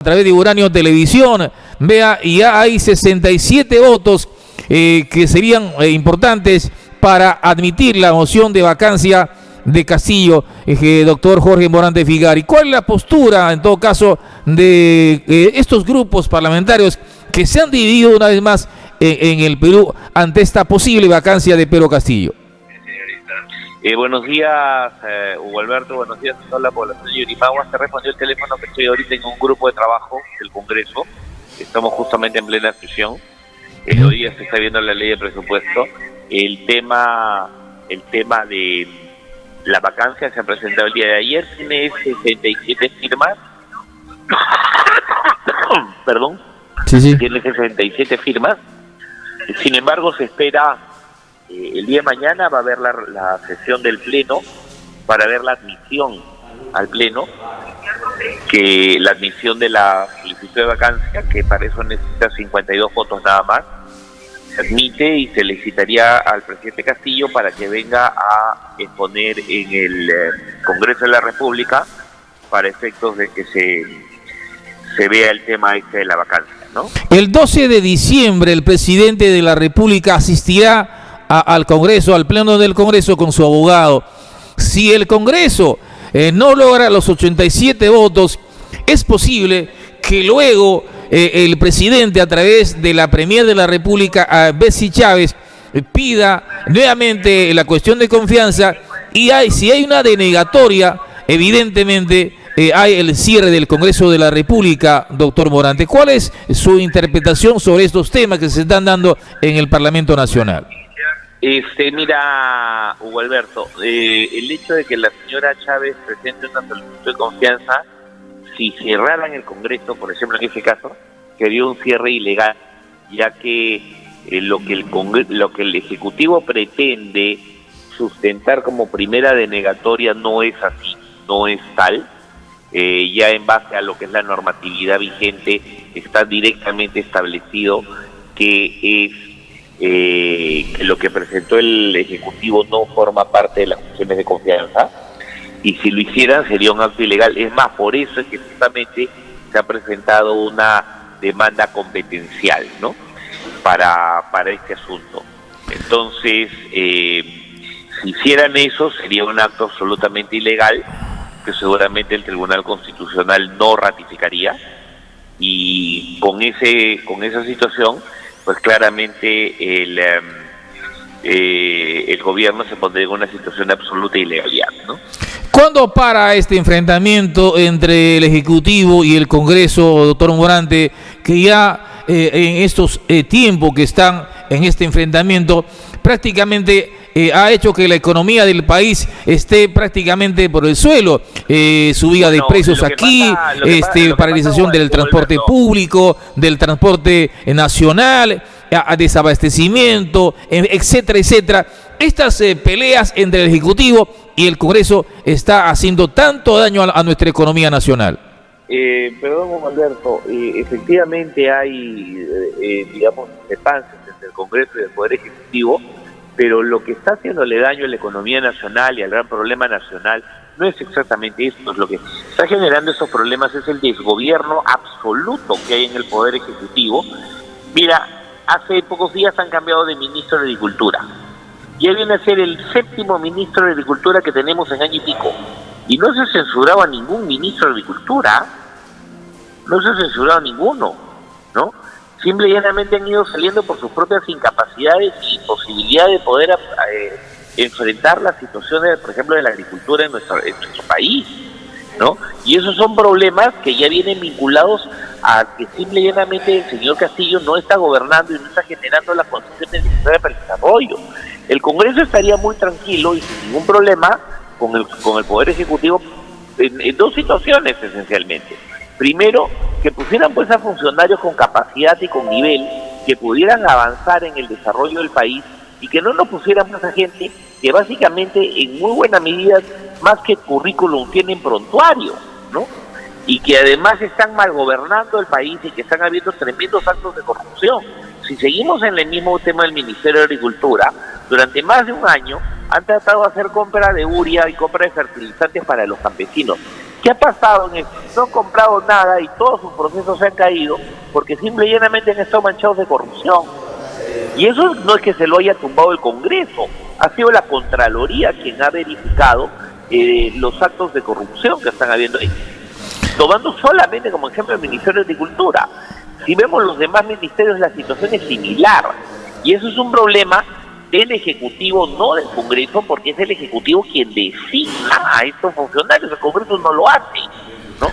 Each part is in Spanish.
A través de Uranio Televisión, vea, y ya hay 67 votos que serían importantes para admitir la moción de vacancia de Castillo, doctor Jorge Morante Figari. ¿Cuál es la postura, en todo caso, de estos grupos parlamentarios que se han dividido una vez más en el Perú ante esta posible vacancia de Pedro Castillo? Buenos días, Hugo Alberto, buenos días a toda la población de Yurimagua. Se respondió el teléfono que estoy ahorita en un grupo de trabajo del Congreso. Estamos justamente en plena discusión. Hoy día se está viendo la ley de presupuesto. El tema de la vacancia se ha presentado el día de ayer. Tiene 67 firmas. Perdón. Sí. Tiene 67 firmas. Sin embargo, se espera... el día de mañana va a haber la sesión del Pleno para ver la admisión al Pleno, que la admisión de la solicitud de vacancia, que para eso necesita 52 votos nada más, se admite y se le citaría al presidente Castillo para que venga a exponer en el Congreso de la República para efectos de que se vea el tema de la vacancia, ¿no? El 12 de diciembre el presidente de la República asistirá al Congreso, al Pleno del Congreso con su abogado. Si el Congreso no logra los 87 votos, es posible que luego el presidente, a través de la Premier de la República, Betsy Chávez, pida nuevamente la cuestión de confianza y si hay una denegatoria, evidentemente hay el cierre del Congreso de la República, doctor Morante. ¿Cuál es su interpretación sobre estos temas que se están dando en el Parlamento Nacional? Mira, Hugo Alberto, el hecho de que la señora Chávez presente una solicitud de confianza, si cerraran el Congreso, por ejemplo en ese caso, sería un cierre ilegal, ya que lo que el Ejecutivo pretende sustentar como primera denegatoria no es así, no es tal. Ya en base a lo que es la normatividad vigente está directamente establecido que es que lo que presentó el Ejecutivo no forma parte de las cuestiones de confianza, y si lo hicieran sería un acto ilegal. Es más, por eso es que justamente se ha presentado una demanda competencial, ¿no?, para este asunto. Entonces, si hicieran eso, sería un acto absolutamente ilegal que seguramente el Tribunal Constitucional no ratificaría, y con esa situación pues claramente el gobierno se pondría en una situación de absoluta ilegalidad, ¿no? ¿Cuándo para este enfrentamiento entre el Ejecutivo y el Congreso, doctor Morante, que ya en estos tiempos que están en este enfrentamiento prácticamente ha hecho que la economía del país esté prácticamente por el suelo? Subida de precios aquí, paralización del transporte público, del transporte nacional, desabastecimiento, etcétera, etcétera. Estas peleas entre el Ejecutivo y el Congreso está haciendo tanto daño a nuestra economía nacional. Perdón, Alberto, efectivamente hay, digamos, discrepancias entre el Congreso y el Poder Ejecutivo, pero lo que está haciéndole daño a la economía nacional y al gran problema nacional no es exactamente esto. Lo que está generando esos problemas es el desgobierno absoluto que hay en el Poder Ejecutivo. Mira, hace pocos días han cambiado de ministro de Agricultura. Ya viene a ser el 7º ministro de Agricultura que tenemos en año y pico. Y no se ha censurado a ningún ministro de Agricultura. No se ha censurado a ninguno, ¿no? Simple y llanamente han ido saliendo por sus propias incapacidades y posibilidad de poder enfrentar las situaciones, por ejemplo, de la agricultura en nuestro país, ¿no? Y esos son problemas que ya vienen vinculados a que simple y llanamente el señor Castillo no está gobernando y no está generando las condiciones necesarias para el desarrollo. El Congreso estaría muy tranquilo y sin ningún problema con el Poder Ejecutivo en dos situaciones esencialmente. Primero, que pusieran pues a funcionarios con capacidad y con nivel que pudieran avanzar en el desarrollo del país, y que no nos pusieran pues a gente que básicamente en muy buena medida, más que currículum, tienen prontuario, ¿no? Y que además están mal gobernando el país y que están habiendo tremendos actos de corrupción. Si seguimos en el mismo tema del Ministerio de Agricultura, durante más de un año han tratado de hacer compra de urea y compra de fertilizantes para los campesinos. ¿Qué ha pasado en esto? No han comprado nada y todos sus procesos se han caído porque simple y llanamente han estado manchados de corrupción. Y eso no es que se lo haya tumbado el Congreso, ha sido la Contraloría quien ha verificado los actos de corrupción que están habiendo ahí. Tomando solamente como ejemplo el Ministerio de Agricultura. Si vemos los demás ministerios, la situación es similar. Y eso es un problema del Ejecutivo, no del Congreso, porque es el Ejecutivo quien designa a estos funcionarios. El Congreso no lo hace, ¿no?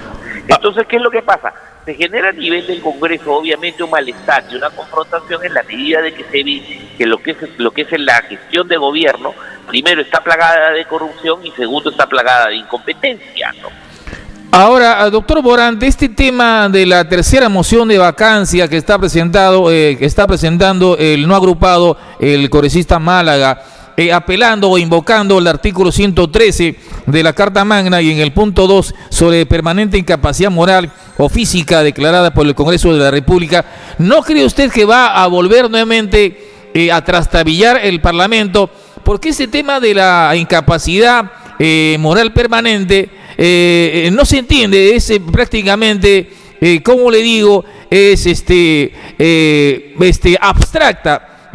Entonces, ¿qué es lo que pasa? Se genera a nivel del Congreso, obviamente, un malestar y una confrontación en la medida de que se ve que lo que es la gestión de gobierno, primero está plagada de corrupción y segundo está plagada de incompetencia, ¿no? Ahora, doctor Morante, este tema de la tercera moción de vacancia que está presentando el no agrupado, el congresista Málaga, apelando o invocando el artículo 113 de la Carta Magna y en el punto 2 sobre permanente incapacidad moral o física declarada por el Congreso de la República, ¿no cree usted que va a volver nuevamente a trastabillar el Parlamento? Porque ese tema de la incapacidad moral permanente no se entiende, es prácticamente, como le digo, es abstracta.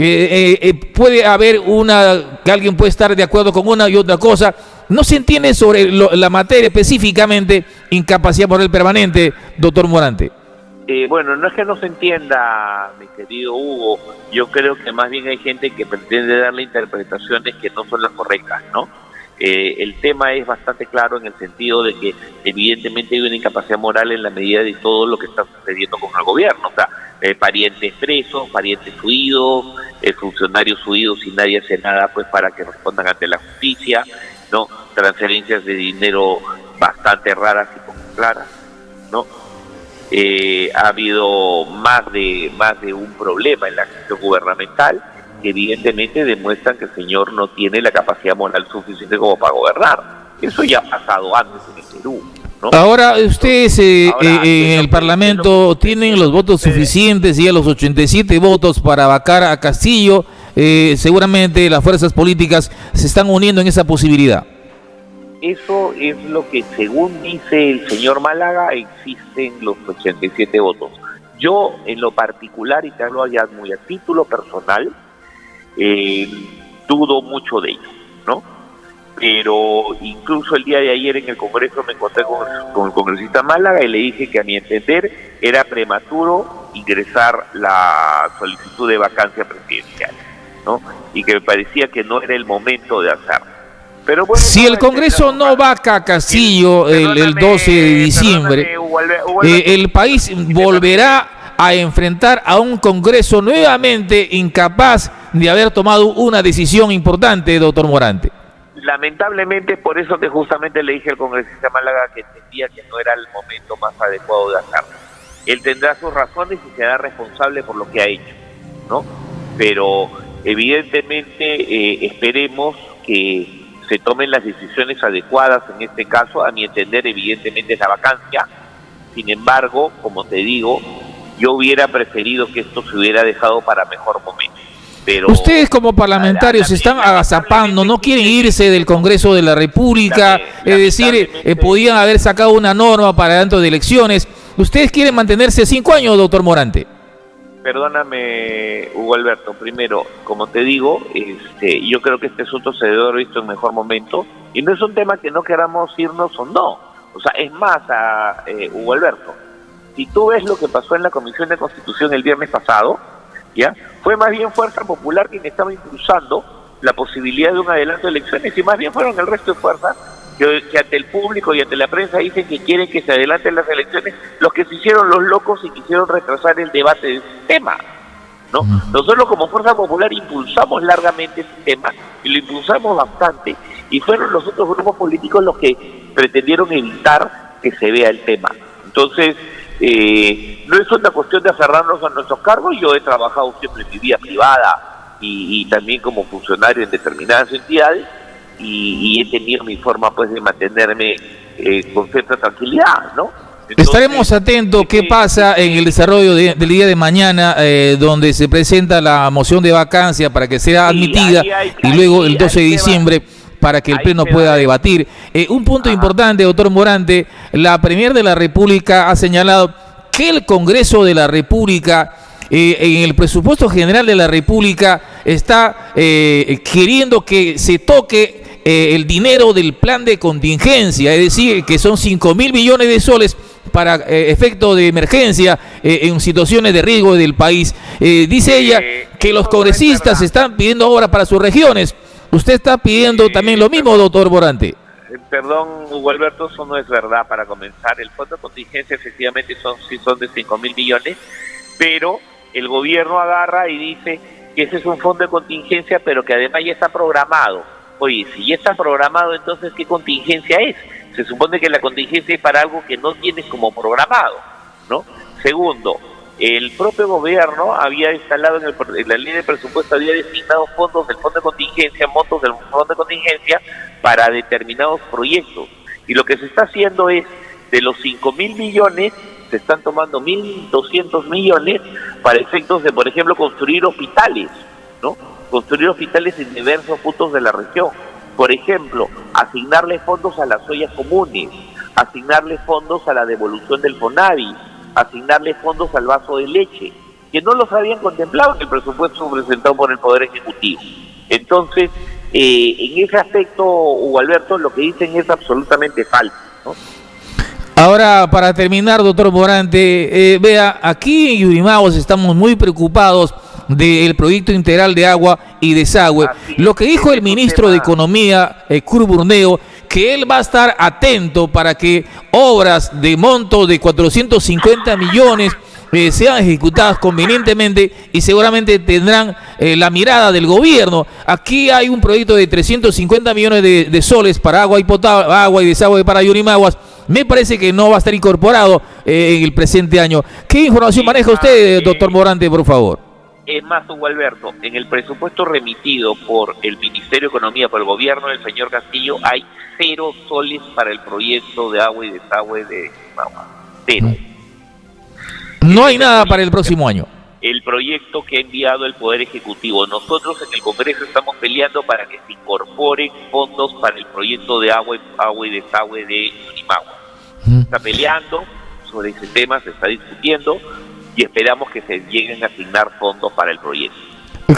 Puede haber que alguien puede estar de acuerdo con una y otra cosa. No se entiende sobre la materia específicamente incapacidad moral permanente, doctor Morante. Bueno, no es que no se entienda, mi querido Hugo. Yo creo que más bien hay gente que pretende darle interpretaciones que no son las correctas, ¿no? El tema es bastante claro en el sentido de que evidentemente hay una incapacidad moral en la medida de todo lo que está sucediendo con el gobierno. O sea, parientes presos, parientes huidos, funcionarios huidos y nadie hace nada pues para que respondan ante la justicia, ¿no? Transferencias de dinero bastante raras y poco claras, ¿no? Ha habido más de un problema en la gestión gubernamental que evidentemente demuestran que el señor no tiene la capacidad moral suficiente como para gobernar. Eso ya ha pasado antes en el Perú, ¿no? Ahora ustedes en el Parlamento tienen los votos suficientes y a los 87 votos para vacar a Castillo. Seguramente las fuerzas políticas se están uniendo en esa posibilidad. Eso es lo que, según dice el señor Málaga, existen los 87 votos. Yo, en lo particular, y te hablo ya muy a título personal, dudo mucho de ello, ¿no? Pero incluso el día de ayer en el Congreso me encontré con el congresista Málaga y le dije que a mi entender era prematuro ingresar la solicitud de vacancia presidencial, ¿no? Y que me parecía que no era el momento de hacerlo. Pero bueno, si el Congreso no vaca a Castillo el 12 de diciembre, el país volverá a enfrentar a un Congreso nuevamente incapaz de haber tomado una decisión importante, doctor Morante. Lamentablemente, por eso que justamente le dije al congresista Málaga que entendía que no era el momento más adecuado de hacerlo. Él tendrá sus razones y será responsable por lo que ha hecho, ¿no? Pero evidentemente esperemos que se tomen las decisiones adecuadas en este caso. A mi entender, evidentemente es la vacancia. Sin embargo, como te digo, yo hubiera preferido que esto se hubiera dejado para mejor momento. Pero ustedes como parlamentarios se están agazapando, no quieren irse del Congreso de la República, es decir, podían haber sacado una norma para dentro de elecciones. ¿Ustedes quieren mantenerse 5 años, doctor Morante? Perdóname, Hugo Alberto. Primero, como te digo, yo creo que este asunto se debe haber visto en mejor momento y no es un tema que no queramos irnos o no. O sea, es más, Hugo Alberto, si tú ves lo que pasó en la Comisión de Constitución el viernes pasado, ¿ya? Fue más bien Fuerza Popular quien estaba impulsando la posibilidad de un adelanto de elecciones y más bien fueron el resto de fuerzas que ante el público y ante la prensa dicen que quieren que se adelanten las elecciones, los que se hicieron los locos y quisieron retrasar el debate del tema, ¿no? Nosotros como Fuerza Popular impulsamos largamente ese tema y lo impulsamos bastante y fueron los otros grupos políticos los que pretendieron evitar que se vea el tema. Entonces, no es una cuestión de aferrarnos a nuestros cargos. Yo he trabajado siempre en mi vida privada y también como funcionario en determinadas entidades y he tenido mi forma pues de mantenerme con cierta tranquilidad, ¿no? Entonces, estaremos atentos qué pasa en el desarrollo del día de mañana, donde se presenta la moción de vacancia para que sea admitida y luego el 12 de diciembre para que el Ahí Pleno se pueda va a ver. debatir. Un punto Ajá. importante, doctor Morante, la Premier de la República ha señalado que el Congreso de la República, en el presupuesto general de la República, está queriendo que se toque el dinero del plan de contingencia, es decir, que son 5.000 millones de soles para efecto de emergencia en situaciones de riesgo del país. Dice ella que los eso congresistas es están pidiendo obras para sus regiones. ¿Usted está pidiendo también lo mismo, doctor Morante? Perdón, Hugo Alberto, eso no es verdad. Para comenzar, el fondo de contingencia efectivamente sí son de 5.000 millones, pero el gobierno agarra y dice que ese es un fondo de contingencia, pero que además ya está programado. Oye, si ya está programado, entonces ¿qué contingencia es? Se supone que la contingencia es para algo que no tienes como programado, ¿no? Segundo, el propio gobierno había instalado en la ley de presupuesto, había designado fondos del fondo de contingencia, montos del fondo de contingencia para determinados proyectos. Y lo que se está haciendo es, de los 5.000 millones, se están tomando 1.200 millones para efectos de, por ejemplo, construir hospitales, ¿no? Construir hospitales en diversos puntos de la región. Por ejemplo, asignarle fondos a las ollas comunes, asignarle fondos a la devolución del FONAVI, asignarle fondos al vaso de leche, que no los habían contemplado en el presupuesto presentado por el Poder Ejecutivo. Entonces, en ese aspecto, Hugo Alberto, lo que dicen es absolutamente falso, ¿no? Ahora, para terminar, doctor Morante, vea, aquí en Yurimaguas estamos muy preocupados del proyecto integral de agua y desagüe. Lo que dijo el ministro de Economía, Kurt Burneo, que él va a estar atento para que obras de monto de 450 millones sean ejecutadas convenientemente y seguramente tendrán la mirada del gobierno. Aquí hay un proyecto de 350 millones de soles para agua y desagüe para Yurimaguas. Me parece que no va a estar incorporado en el presente año. ¿Qué información maneja usted, doctor Morante, por favor? Es más, Hugo Alberto, en el presupuesto remitido por el Ministerio de Economía, por el gobierno del señor Castillo, hay 0 soles para el proyecto de agua y desagüe de Yurimaguas. 0. No hay nada para el próximo año. El proyecto que ha enviado el Poder Ejecutivo. Nosotros en el Congreso estamos peleando para que se incorporen fondos para el proyecto de agua y desagüe de Yurimaguas. Se está peleando sobre ese tema, se está discutiendo y esperamos que se lleguen a asignar fondos para el proyecto.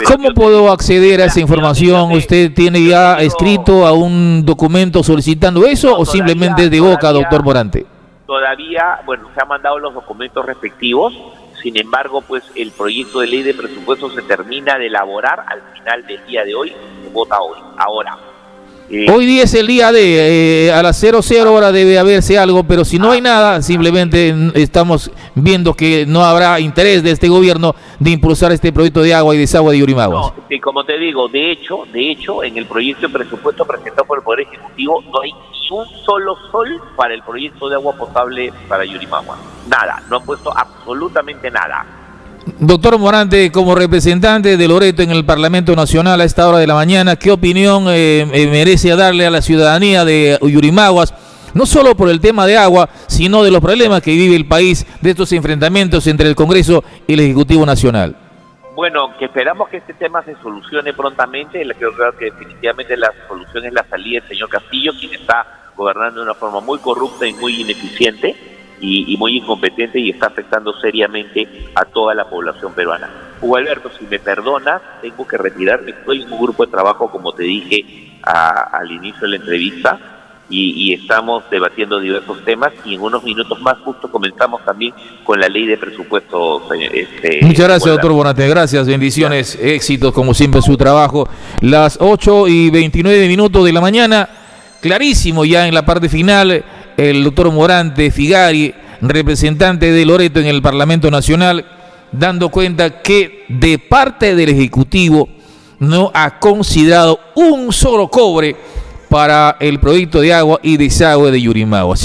¿Cómo puedo acceder a esa información? ¿Usted tiene ya escrito a un documento solicitando eso o simplemente es de boca, doctor Morante? Todavía, bueno, se han mandado los documentos respectivos, sin embargo, pues el proyecto de ley de presupuesto se termina de elaborar al final del día de hoy, se vota hoy, ahora. Hoy día es el día de, a las 00 horas debe haberse algo, pero si no hay nada, simplemente estamos viendo que no habrá interés de este gobierno de impulsar este proyecto de agua y desagüe de Yurimaguas. No, como te digo, de hecho, en el proyecto de presupuesto presentado por el Poder Ejecutivo no hay ni un solo sol para el proyecto de agua potable para Yurimaguas. Nada, no han puesto absolutamente nada. Doctor Morante, como representante de Loreto en el Parlamento Nacional a esta hora de la mañana, ¿qué opinión merece darle a la ciudadanía de Yurimaguas, no solo por el tema de agua, sino de los problemas que vive el país, de estos enfrentamientos entre el Congreso y el Ejecutivo Nacional? Bueno, que esperamos que este tema se solucione prontamente. Creo que definitivamente la solución es la salida del señor Castillo, quien está gobernando de una forma muy corrupta y muy ineficiente y muy incompetente, y está afectando seriamente a toda la población peruana. Hugo Alberto, si me perdonas, tengo que retirarme. Estoy en un grupo de trabajo, como te dije al inicio de la entrevista, y estamos debatiendo diversos temas, y en unos minutos más justo comenzamos también con la ley de presupuesto. Muchas gracias, doctor Morante, gracias, bendiciones, éxitos como siempre en su trabajo. Las 8:29 de la mañana, clarísimo ya en la parte final, el doctor Morante Figari, representante de Loreto en el Parlamento Nacional, dando cuenta que de parte del Ejecutivo no ha considerado un solo cobre para el proyecto de agua y desagüe de Yurimaguas.